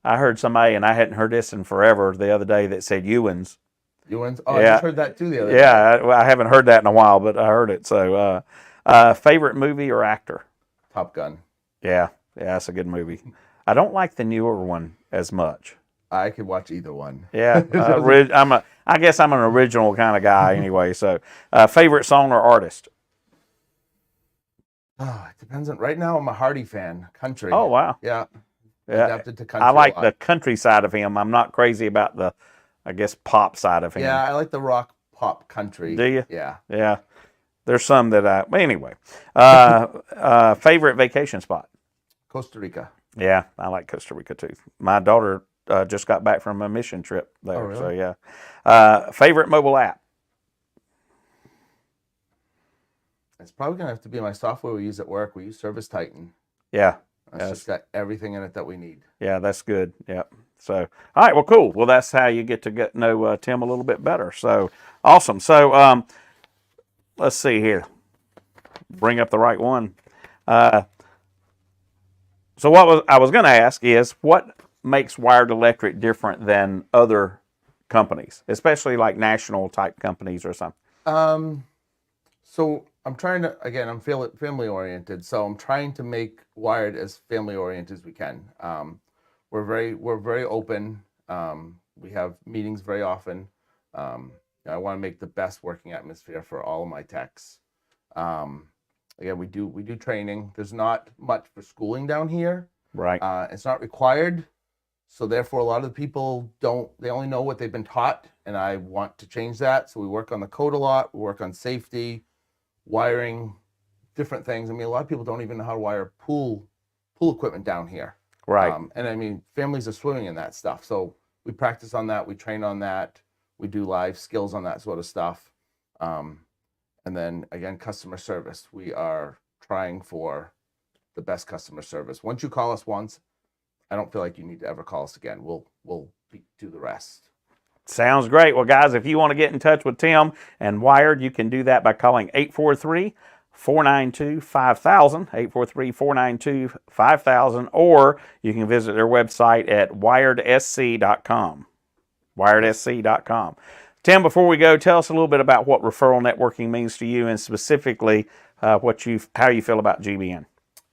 I heard somebody, and I hadn't heard this in forever, the other day that said Ewins. Ewins? Oh, I just heard that too the other day. Yeah, I haven't heard that in a while, but I heard it. So, favorite movie or actor? Top Gun. Yeah, that's a good movie. I don't like the newer one as much. I could watch either one. Yeah, I guess I'm an original kind of guy anyway. So, favorite song or artist? Oh, it depends on. Right now, I'm a Hardy fan. Country. Oh wow. Yeah. Adapted to country. I like the country side of him. I'm not crazy about the, I guess, pop side of him. Yeah, I like the rock pop country. Do you? Yeah. Yeah. There's some that anyway. Favorite vacation spot? Costa Rica. Yeah, I like Costa Rica too. My daughter just got back from a mission trip there. Oh, really? So yeah. Favorite mobile app? It's probably gonna have to be my software we use at work. We use Service Titan. Yeah. It's just got everything in it that we need. Yeah, that's good. Yeah. So, all right, well, cool. Well, that's how you get to know Tim a little bit better. So, awesome. So, let's see here. Bring up the right one. So, I was going to ask is what makes Wired Electric different than other companies, especially like national type companies or something? So I'm trying to, again, I'm family oriented, so I'm trying to make Wired as family oriented as we can. We're very open. We have meetings very often. I want to make the best working atmosphere for all of my techs. Again, we do training. There's not much for schooling down here. Right. It's not required. So therefore, a lot of the people they only know what they've been taught, and I want to change that. So we work on the code a lot. We work on safety, wiring, different things. I mean, a lot of people don't even know how to wire pool equipment down here. Right. And I mean, families are swimming in that stuff. So we practice on that. We train on that. We do live skills on that sort of stuff. And then again, customer service. We are trying for the best customer service. Once you call us once, I don't feel like you need to ever call us again. We'll do the rest. Sounds great. Well, guys, if you want to get in touch with Tim and Wired, you can do that by calling 843-492-5000, 843-492-5000, or you can visit their website at wiredsc.com, wiredsc.com. Tim, before we go, tell us a little bit about what referral networking means to you, and specifically how you feel about GBN.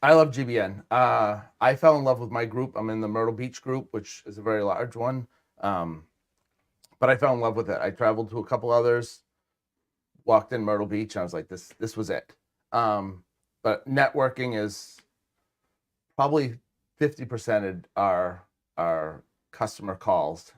I love GBN. I fell in love with my group. I'm in the Myrtle Beach group, which is a very large one. But I fell in love with it. I traveled to a couple others, walked in Myrtle Beach, and I was like, this was it. But networking is probably 50% our customer calls.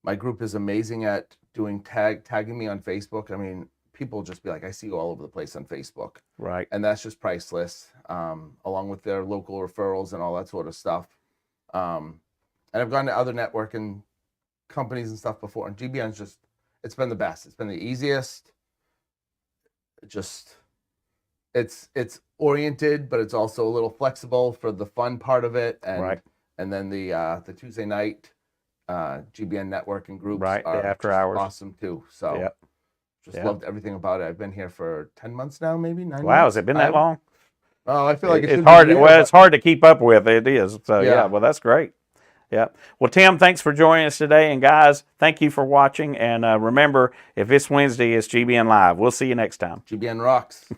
My group is amazing at doing tagging me on Facebook. I mean, people just be like, I see you all over the place on Facebook. Right. And that's just priceless, along with their local referrals and all that sort of stuff. And I've gone to other networking companies and stuff before, and GBN's it's been the best. It's been the easiest. It's oriented, but it's also a little flexible for the fun part of it. And right. And then the Tuesday night GBN networking groups right. are the after hours awesome too. So yep. Loved everything about it. I've been here for 10 months now, maybe 9 months. Wow, has it been that long? Oh, I feel like it's hard. It's hard to keep up with. It is. So yeah, well, that's great. Yeah. Well, Tim, thanks for joining us today. And guys, thank you for watching. And remember, if it's Wednesday, it's GBN Live. We'll see you next time. GBN rocks.